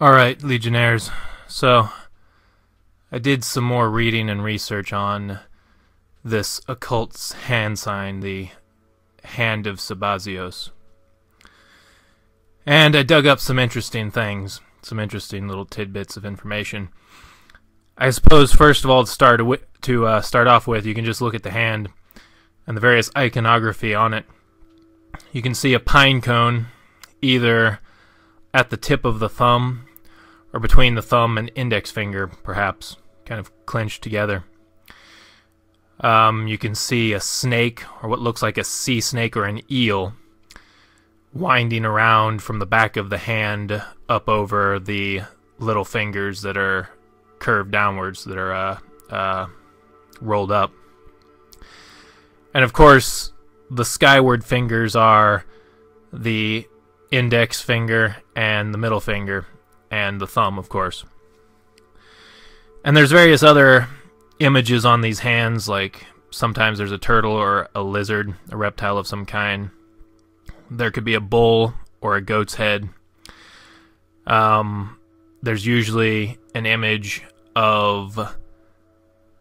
Alright, Legionnaires. So, I did some more reading and research on this occult hand sign, the Hand of Sabazios. And I dug up some interesting things, some interesting little tidbits of information. I suppose, first of all, to start off with, you can just look at the hand and the various iconography on it. You can see a pine cone, either at the tip of the thumb, or between the thumb and index finger, perhaps, kind of clenched together. You can see a snake, or what looks like a sea snake or an eel, winding around from the back of the hand up over the little fingers that are curved downwards, that are rolled up. And of course, the skyward fingers are the index finger and the middle finger, and the thumb, of course. And there's various other images on these hands, like sometimes there's a turtle or a lizard, a reptile of some kind. There could be a bull or a goat's head. There's usually an image of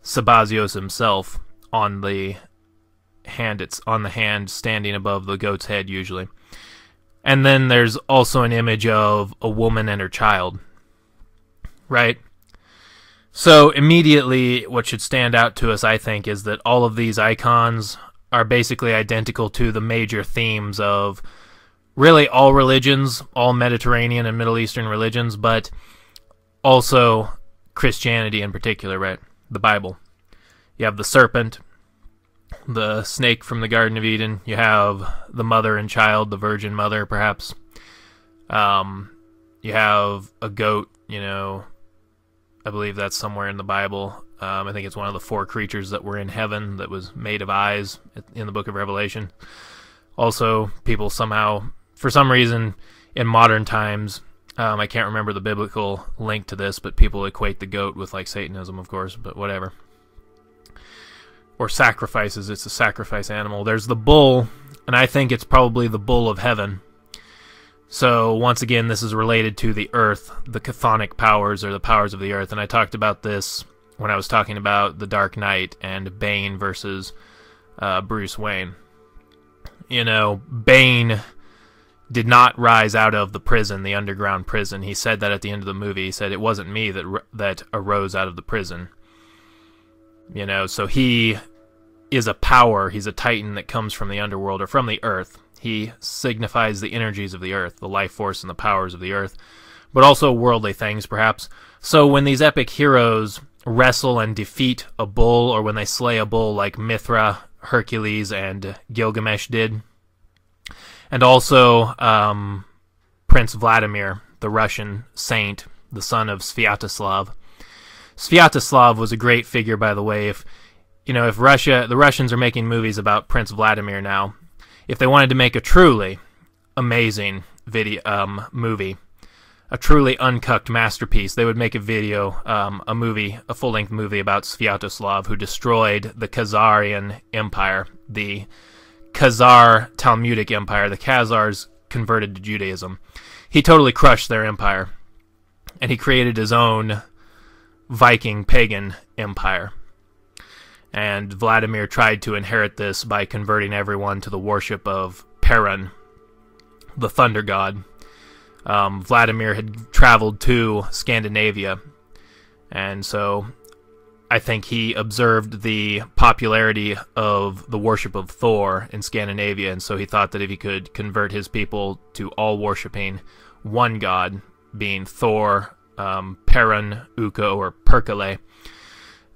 Sabazios himself on the hand. It's on the hand standing above the goat's head, usually. And then there's also an image of a woman and her child, right? So immediately what should stand out to us, I think, is that all of these icons are basically identical to the major themes of really all religions, all Mediterranean and Middle Eastern religions, but also Christianity in particular, right? The Bible. You have the serpent, the snake from the Garden of Eden. You have the mother and child, the virgin mother, perhaps. You have a goat, I believe that's somewhere in the Bible. I think it's one of the 4 creatures that were in heaven that was made of eyes in the book of Revelation. Also, people somehow, for some reason, in modern times, I can't remember the biblical link to this, but people equate the goat with, like, Satanism, of course, but whatever. Or sacrifices, it's a sacrifice animal. There's the bull, and I think it's probably the bull of heaven. So, once again, this is related to the earth, the chthonic powers, or the powers of the earth, and I talked about this when I was talking about the Dark Knight and Bane versus Bruce Wayne. Bane did not rise out of the prison, the underground prison. He said that at the end of the movie. He said, it wasn't me that arose out of the prison. So he is a power, he's a titan that comes from the underworld or from the earth. He signifies the energies of the earth, the life force and the powers of the earth, but also worldly things, perhaps. So when these epic heroes wrestle and defeat a bull, or when they slay a bull like Mithra, Hercules, and Gilgamesh did, and also Prince Vladimir, the Russian saint, the son of Sviatoslav. Sviatoslav was a great figure, by the way. If the Russians are making movies about Prince Vladimir now, if they wanted to make a truly amazing movie, a truly uncut masterpiece, they would make a full-length movie about Sviatoslav, who destroyed the Khazarian Empire, the Khazar Talmudic Empire. The Khazars converted to Judaism. He totally crushed their empire, and he created his own Viking pagan empire. And Vladimir tried to inherit this by converting everyone to the worship of Perun, the thunder god. Vladimir had traveled to Scandinavia, and so I think he observed the popularity of the worship of Thor in Scandinavia, and so he thought that if he could convert his people to all worshiping one god, being Thor, Perun, Ukko, or Perkele,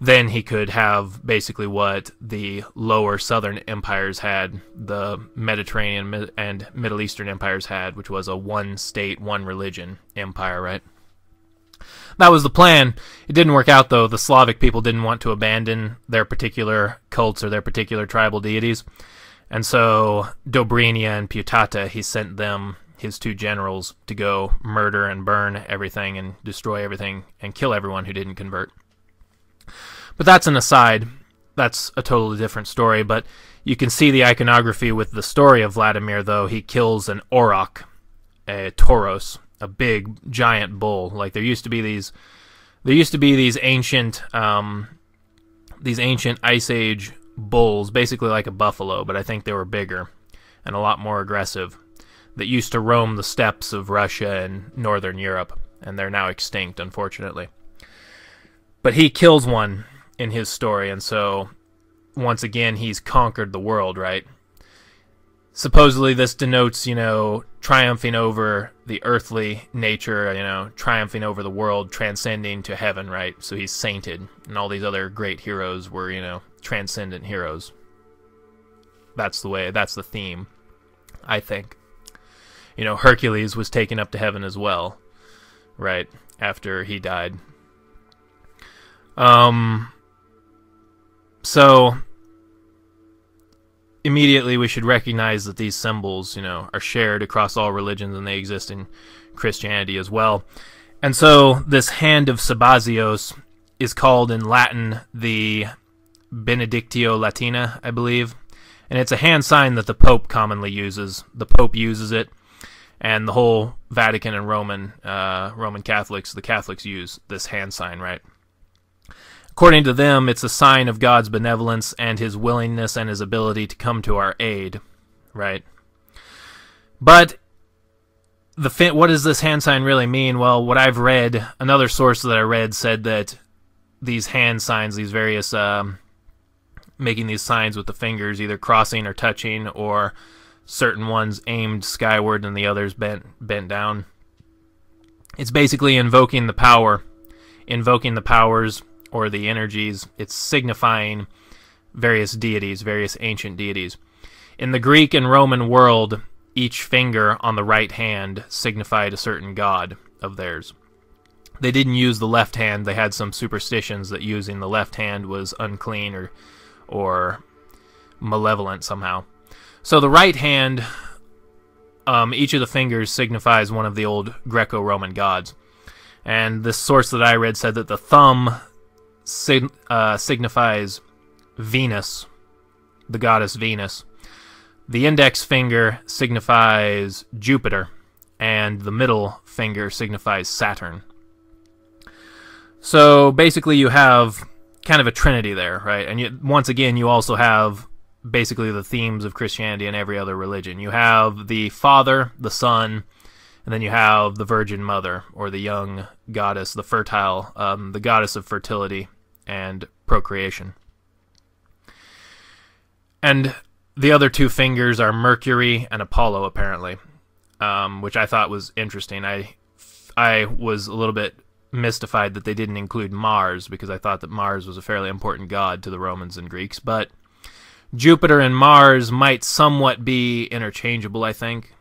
then he could have basically what the lower southern empires had, the Mediterranean and Middle Eastern empires had, which was a one-state, one-religion empire, right? That was the plan. It didn't work out, though. The Slavic people didn't want to abandon their particular cults or their particular tribal deities. And so Dobrynia and Putata, he sent them, his 2 generals, to go murder and burn everything and destroy everything and kill everyone who didn't convert. But that's an aside. That's a totally different story. But you can see the iconography with the story of Vladimir, though. He kills an auroch, a Tauros, a big giant bull. Like there used to be these ancient Ice Age bulls, basically like a buffalo, but I think they were bigger and a lot more aggressive, that used to roam the steppes of Russia and northern Europe, and they're now extinct, unfortunately. But he kills one in his story, and so once again he's conquered the world, right? Supposedly this denotes, triumphing over the earthly nature, triumphing over the world, transcending to heaven, right? So he's sainted, and all these other great heroes were, transcendent heroes. That's the theme, I think. Hercules was taken up to heaven as well, right, after he died. So immediately we should recognize that these symbols, are shared across all religions, and they exist in Christianity as well. And so this hand of Sabazios is called in Latin the Benedictio Latina, I believe. And it's a hand sign that the Pope commonly uses. The Pope uses it, and the whole Vatican and Roman Catholics, the Catholics use this hand sign, right? According to them, it's a sign of God's benevolence and his willingness and his ability to come to our aid, right? But what does this hand sign really mean? Well, what I've read, another source that I read said that these hand signs, these various making these signs with the fingers, either crossing or touching, or certain ones aimed skyward and the others bent down. It's basically invoking the powers or the energies. It's signifying various deities, various ancient deities. In the Greek and Roman world, each finger on the right hand signified a certain god of theirs. They didn't use the left hand. They had some superstitions that using the left hand was unclean or malevolent somehow. So the right hand, each of the fingers signifies one of the old Greco-Roman gods. And this source that I read said that the thumb signifies Venus, the goddess Venus. The index finger signifies Jupiter, and the middle finger signifies Saturn. So basically you have kind of a trinity there, right? And once again, you also have basically the themes of Christianity and every other religion. You have the Father, the Son, and then you have the Virgin Mother, or the young goddess, the fertile, the goddess of fertility and procreation. And the other two fingers are Mercury and Apollo, apparently, which I thought was interesting. I was a little bit mystified that they didn't include Mars, because I thought that Mars was a fairly important god to the Romans and Greeks, but Jupiter and Mars might somewhat be interchangeable, I think.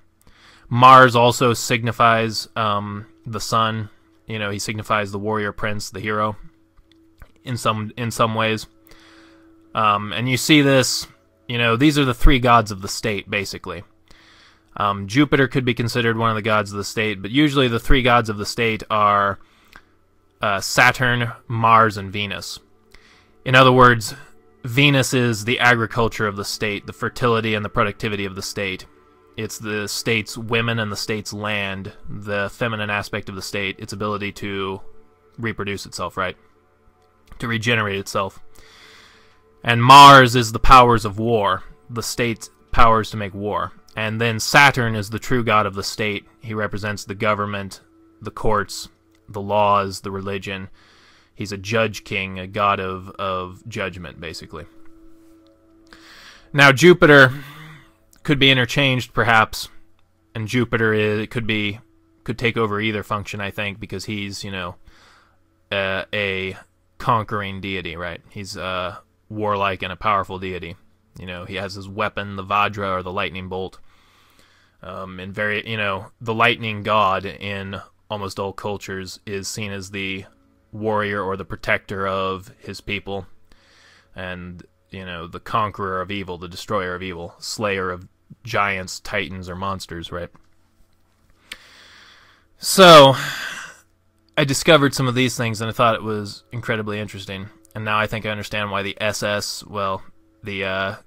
Mars also signifies the sun. He signifies the warrior prince, the hero, in some ways. And you see this, these are the three gods of the state, basically. Jupiter could be considered one of the gods of the state, but usually the three gods of the state are Saturn, Mars, and Venus. In other words, Venus is the agriculture of the state, the fertility and the productivity of the state. It's the state's women and the state's land, the feminine aspect of the state, its ability to reproduce itself, right? To regenerate itself. And Mars is the powers of war, the state's powers to make war. And then Saturn is the true god of the state. He represents the government, the courts, the laws, the religion. He's a judge king, a god of judgment, basically. Now, Jupiter could be interchanged, perhaps, and Jupiter could take over either function, I think, because he's, a conquering deity, right? He's warlike and a powerful deity. He has his weapon, the Vajra, or the lightning bolt. And the lightning god in almost all cultures is seen as the warrior or the protector of his people. And, the conqueror of evil, the destroyer of evil, slayer of giants, titans, or monsters, right? So, I discovered some of these things, and I thought it was incredibly interesting. And now I think I understand why the SS, the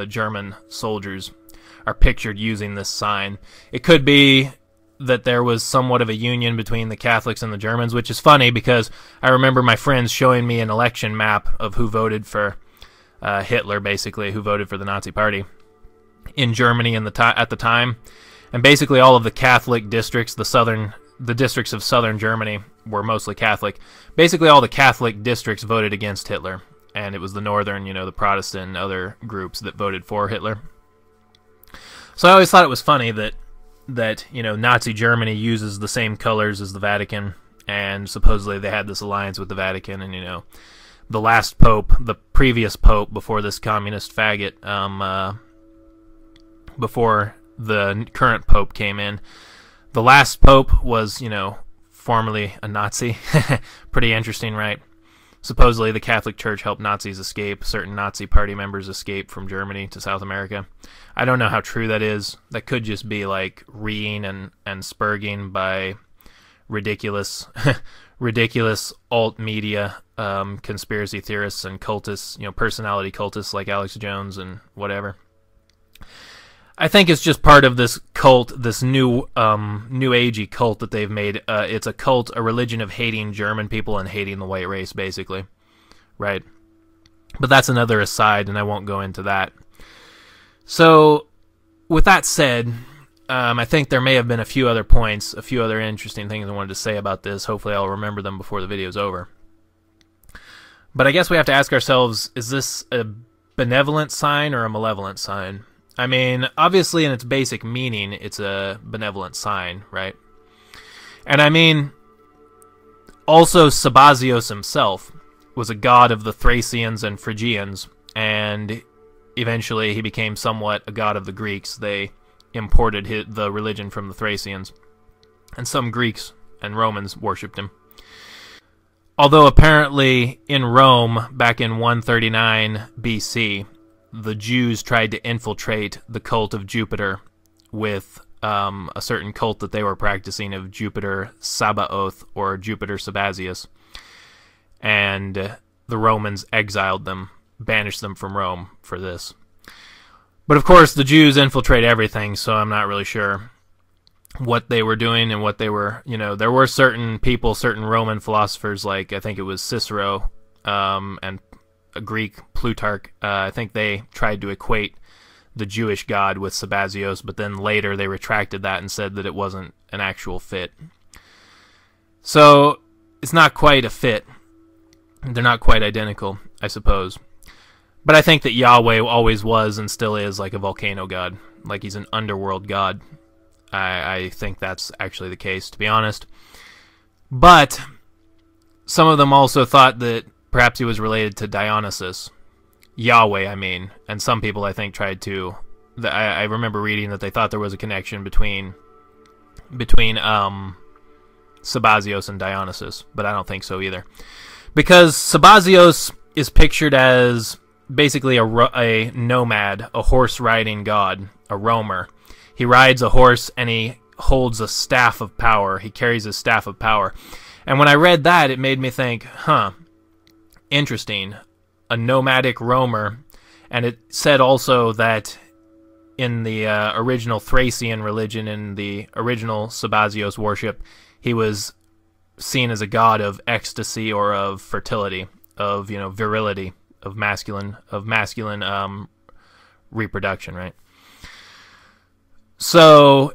German soldiers, are pictured using this sign. It could be that there was somewhat of a union between the Catholics and the Germans, which is funny because I remember my friends showing me an election map of who voted for Hitler, basically, who voted for the Nazi Party in Germany at the time. And basically all of the Catholic districts, the districts of southern Germany were mostly Catholic. Basically all the Catholic districts voted against Hitler, and it was the northern, the Protestant and other groups that voted for Hitler. So I always thought it was funny that Nazi Germany uses the same colors as the Vatican, and supposedly they had this alliance with the Vatican, and the last pope, the previous pope before this communist faggot, before the current pope came in, the last pope was, formerly a Nazi. Pretty interesting, right? Supposedly the Catholic Church helped Nazis escape, certain Nazi party members escape from Germany to South America. I don't know how true that is. That could just be like reading and spurging by ridiculous ridiculous alt media conspiracy theorists and cultists, personality cultists like Alex Jones and whatever. I think it's just part of this cult, this new agey cult that they've made. It's a cult, a religion of hating German people and hating the white race, basically. Right? But that's another aside, and I won't go into that. So, with that said, I think there may have been a few other points, a few other interesting things I wanted to say about this. Hopefully I'll remember them before the video's over. But I guess we have to ask ourselves, is this a benevolent sign or a malevolent sign? I mean, obviously in its basic meaning, it's a benevolent sign, right? And I mean, also Sabazios himself was a god of the Thracians and Phrygians, and eventually he became somewhat a god of the Greeks. They imported the religion from the Thracians, and some Greeks and Romans worshipped him. Although apparently in Rome, back in 139 BC, the Jews tried to infiltrate the cult of Jupiter with a certain cult that they were practicing of Jupiter Sabaoth, or Jupiter Sabazius. And the Romans exiled them, banished them from Rome for this. But of course, the Jews infiltrate everything, so I'm not really sure what they were doing and what they were, there were certain people, certain Roman philosophers, like I think it was Cicero, and a Greek, Plutarch, I think they tried to equate the Jewish god with Sabazios, but then later they retracted that and said that it wasn't an actual fit. So, it's not quite a fit. They're not quite identical, I suppose. But I think that Yahweh always was and still is like a volcano god. Like he's an underworld god. I think that's actually the case, to be honest. But some of them also thought that perhaps he was related to Dionysus. Yahweh, I mean. And some people, I think, tried to... I remember reading that they thought there was a connection between Sabazios and Dionysus. But I don't think so either. Because Sabazios is pictured as basically a nomad, a horse-riding god, a roamer. He rides a horse and he holds a staff of power. He carries a staff of power. And when I read that, it made me think, huh, interesting. A nomadic roamer. And it said also that in the original Thracian religion, in the original Sabazios worship, he was seen as a god of ecstasy or of fertility, of, virility, of masculine reproduction, right? So,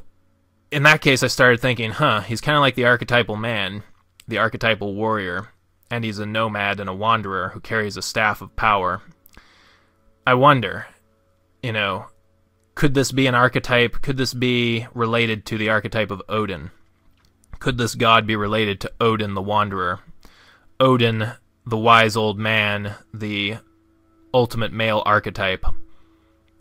in that case, I started thinking, he's kind of like the archetypal man, the archetypal warrior, and he's a nomad and a wanderer who carries a staff of power. I wonder, could this be an archetype? Could this be related to the archetype of Odin? Could this god be related to Odin the Wanderer? Odin, the wise old man, the ultimate male archetype.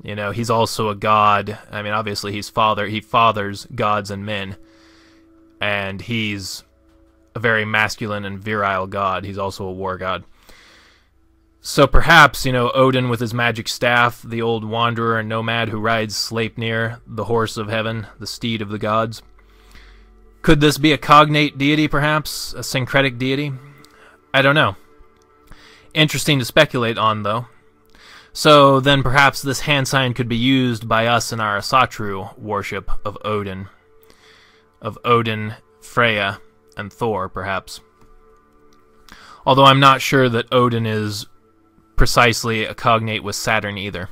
He's also a god. I mean, obviously he fathers gods and men. And he's a very masculine and virile god. He's also a war god. So perhaps, Odin with his magic staff, the old wanderer and nomad who rides Sleipnir, the horse of heaven, the steed of the gods. Could this be a cognate deity, perhaps? A syncretic deity? I don't know. Interesting to speculate on, though. So then perhaps this hand sign could be used by us in our Asatru worship of Odin. of Odin, Freya, and Thor, perhaps. Although I'm not sure that Odin is precisely a cognate with Saturn either.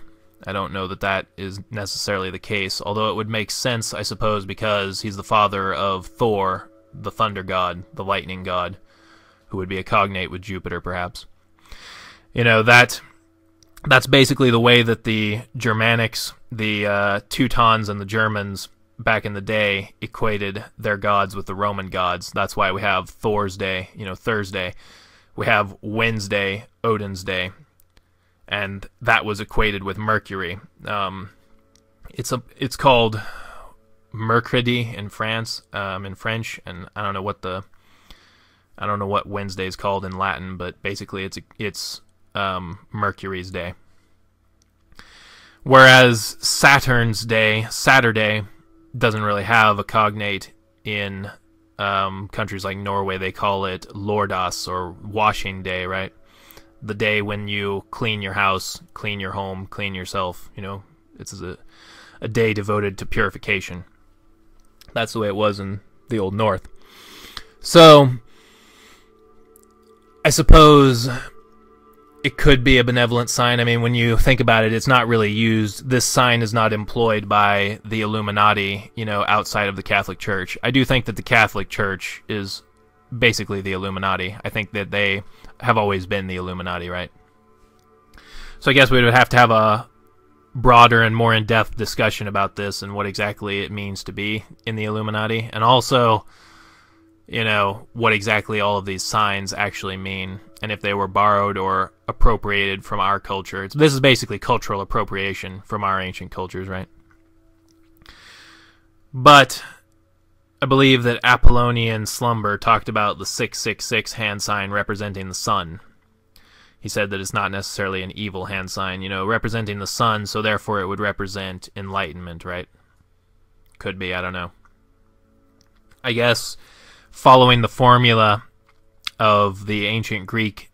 I don't know that that is necessarily the case, although it would make sense, I suppose, because he's the father of Thor, the thunder god, the lightning god, who would be a cognate with Jupiter, perhaps. You know, that's basically the way that the Germanics, the Teutons and the Germans back in the day equated their gods with the Roman gods. That's why we have Thor's Day, you know, Thursday. We have Wednesday, Odin's Day. And that was equated with Mercury. It's called Mercredi in France, in French, and I don't know what Wednesday is called in Latin, but basically it's Mercury's day. Whereas Saturn's day, Saturday, doesn't really have a cognate in countries like Norway. They call it Lordas, or washing day, right? The day when you clean your house, clean your home, clean yourself. You know, it's a day devoted to purification. That's the way it was in the Old North. So, I suppose it could be a benevolent sign. I mean, when you think about it, it's not really used. This sign is not employed by the Illuminati, you know, outside of the Catholic Church. I do think that the Catholic Church is basically the Illuminati. I think that they have always been the Illuminati, right? So I guess we would have to have a broader and more in-depth discussion about this and what exactly it means to be in the Illuminati, and also, you know, what exactly all of these signs actually mean, and if they were borrowed or appropriated from our culture. This is basically cultural appropriation from our ancient cultures, right? But I believe that Apollonian Slumber talked about the 666 hand sign representing the sun. He said that it's not necessarily an evil hand sign, you know, representing the sun, so therefore it would represent enlightenment, right? Could be, I don't know. I guess following the formula of the ancient Greek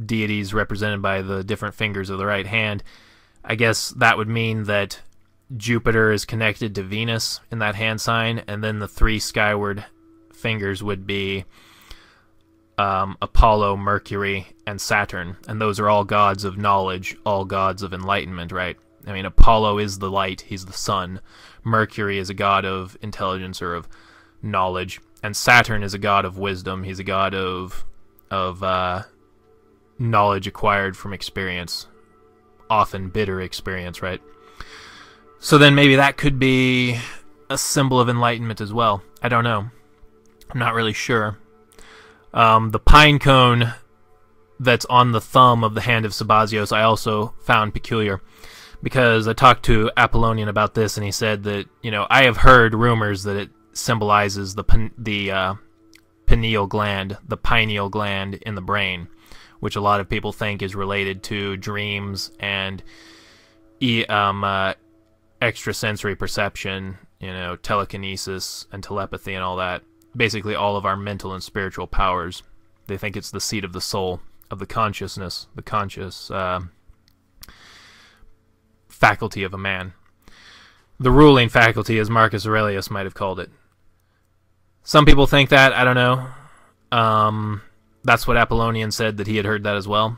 deities represented by the different fingers of the right hand, I guess that would mean that Jupiter is connected to Venus in that hand sign, and then the three skyward fingers would be Apollo, Mercury, and Saturn, and those are all gods of knowledge, all gods of enlightenment, right? I mean, Apollo is the light, he's the sun. Mercury is a god of intelligence or of knowledge, and Saturn is a god of wisdom. He's a god of knowledge acquired from experience, often bitter experience, right? So then maybe that could be a symbol of enlightenment as well. I don't know. I'm not really sure. The pine cone that's on the thumb of the hand of Sabazios I also found peculiar, because I talked to Apollonian about this, and he said that, you know, I have heard rumors that it symbolizes the pineal gland, the pineal gland in the brain, which a lot of people think is related to dreams and extrasensory perception, you know, telekinesis and telepathy and all that. Basically all of our mental and spiritual powers. They think it's the seat of the soul, of the consciousness, the conscious faculty of a man. The ruling faculty, as Marcus Aurelius might have called it. Some people think that, I don't know. That's what Apollonian said, that he had heard that as well.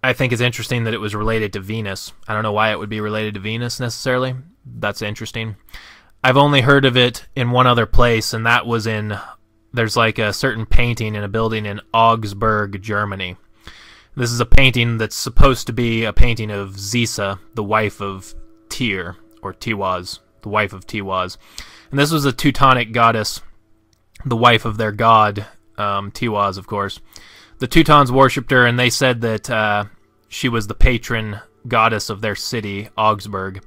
I think it's interesting that it was related to Venus. I don't know why it would be related to Venus necessarily. That's interesting. I've only heard of it in one other place, and that was there's like a certain painting in a building in Augsburg, Germany. This is a painting that's supposed to be a painting of Zisa, the wife of Tyr, or Tiwaz, the wife of Tiwaz. And this was a Teutonic goddess, the wife of their god, Tiwaz, of course. The Teutons worshipped her, and they said that she was the patron goddess of their city, Augsburg.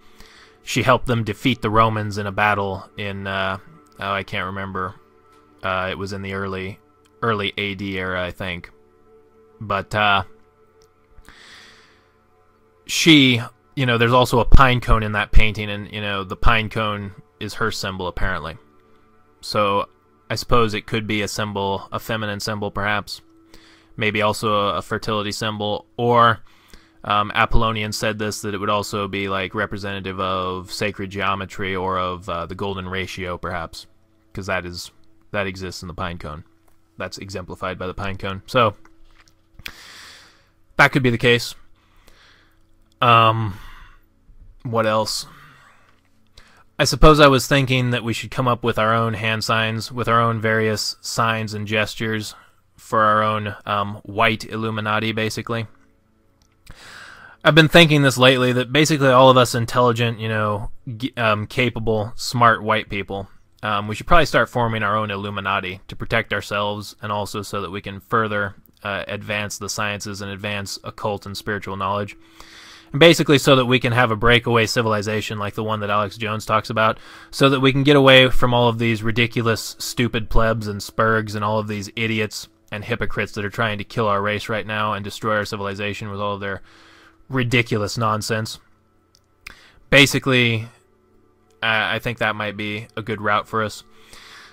She helped them defeat the Romans in a battle in, I can't remember. It was in the early AD era, I think. But she, you know, there's also a pine cone in that painting, and, you know, the pine cone is her symbol, apparently. So I suppose it could be a symbol, a feminine symbol, perhaps. Maybe also a fertility symbol, or Apollonian said this, that it would also be like representative of sacred geometry or of the golden ratio, perhaps, because that exists in the pine cone. That's exemplified by the pine cone. So that could be the case. What else? I suppose I was thinking that we should come up with our own hand signs, with our own various signs and gestures for our own white Illuminati, basically. I've been thinking this lately, that basically all of us intelligent, capable, smart white people, we should probably start forming our own Illuminati to protect ourselves, and also so that we can further advance the sciences and advance occult and spiritual knowledge. And basically so that we can have a breakaway civilization like the one that Alex Jones talks about, so that we can get away from all of these ridiculous, stupid plebs and spurgs and all of these idiots and hypocrites that are trying to kill our race right now and destroy our civilization with all of their ridiculous nonsense. Basically, I think that might be a good route for us.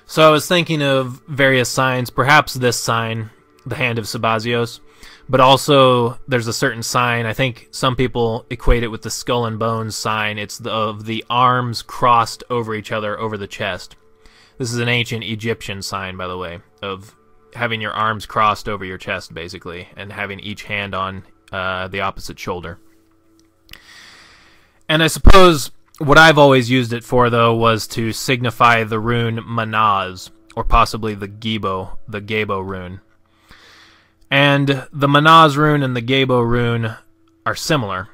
So I was thinking of various signs, perhaps this sign, the Hand of Sabazios, but also there's a certain sign, I think some people equate it with the Skull and Bones sign. It's of the arms crossed over each other over the chest. This is an ancient Egyptian sign, by the way, of having your arms crossed over your chest, basically, and having each hand on the opposite shoulder. And I suppose what I've always used it for, though, was to signify the rune Manaz, or possibly the Gabo rune. And the Manaz rune and the Gabo rune are similar.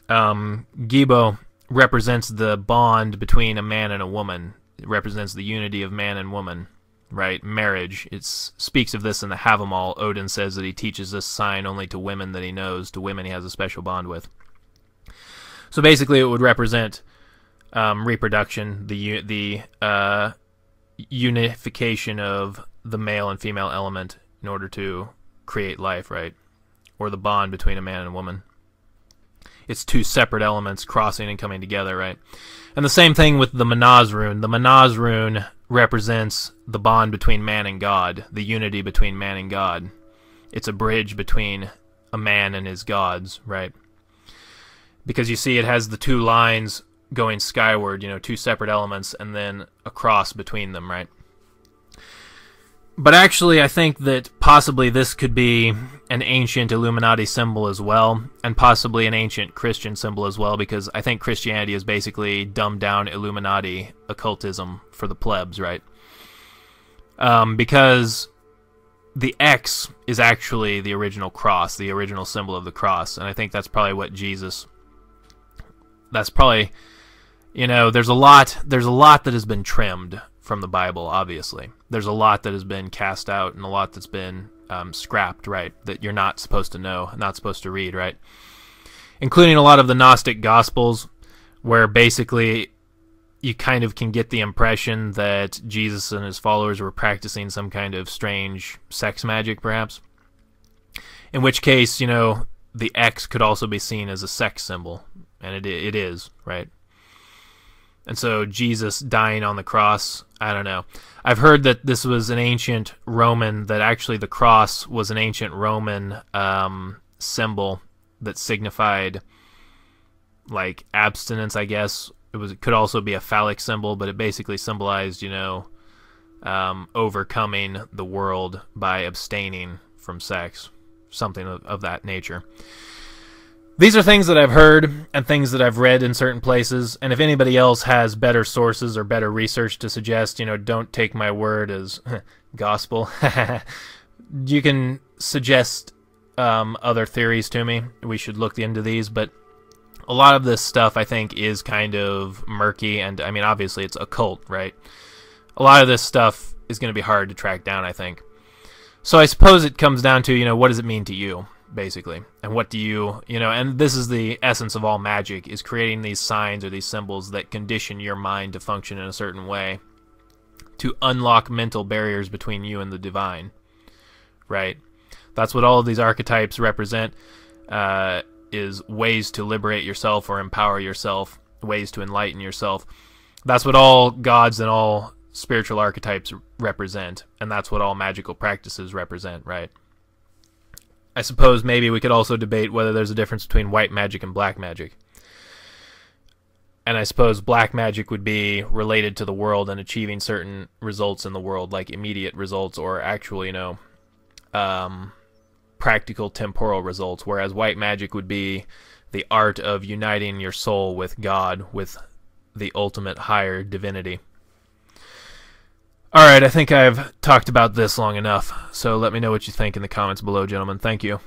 Gabo represents the bond between a man and a woman. It represents the unity of man and woman, right? Marriage. It speaks of this in the Havamal. Odin says that he teaches this sign only to women that he knows, to women he has a special bond with. So basically it would represent reproduction, the unification of the male and female element in order to create life, right? Or the bond between a man and a woman. It's two separate elements crossing and coming together, right? And the same thing with the Manaz rune. The Manaz rune represents the bond between man and God, the unity between man and God. It's a bridge between a man and his gods, right? Because you see it has the two lines going skyward, two separate elements, and then a cross between them, right? But actually, I think that possibly this could be an ancient Illuminati symbol as well, and possibly an ancient Christian symbol as well, because I think Christianity is basically dumbed down Illuminati occultism for the plebs, right? Because the X is actually the original cross, the original symbol of the cross, and I think that's probably what Jesus... That's probably... there's a lot that has been trimmed from the Bible, obviously. There's a lot that has been cast out and a lot that's been scrapped, right? That you're not supposed to know, not supposed to read, right? Including a lot of the Gnostic Gospels, where basically you kind of can get the impression that Jesus and his followers were practicing some kind of strange sex magic, perhaps. In which case, the X could also be seen as a sex symbol, and it is, right? And so Jesus dying on the cross, I don't know. I've heard that this was an ancient Roman, that actually the cross was an ancient Roman symbol that signified, like, abstinence, I guess. It could also be a phallic symbol, but it basically symbolized, overcoming the world by abstaining from sex. Something of that nature. These are things that I've heard and things that I've read in certain places, and if anybody else has better sources or better research to suggest, don't take my word as gospel, you can suggest other theories to me. We should look into these, but a lot of this stuff, I think, is kind of murky, and, I mean, obviously it's occult, right? A lot of this stuff is going to be hard to track down, I think. So I suppose it comes down to, what does it mean to you? Basically, and what do you and this is the essence of all magic, is creating these signs or these symbols that condition your mind to function in a certain way to unlock mental barriers between you and the divine, right? That's what all of these archetypes represent, is ways to liberate yourself or empower yourself, ways to enlighten yourself. That's what all gods and all spiritual archetypes represent, and that's what all magical practices represent, right? I suppose maybe we could also debate whether there's a difference between white magic and black magic. And I suppose black magic would be related to the world and achieving certain results in the world, like immediate results or actual, practical temporal results, whereas white magic would be the art of uniting your soul with God, with the ultimate higher divinity. Alright, I think I've talked about this long enough, so let me know what you think in the comments below, gentlemen. Thank you.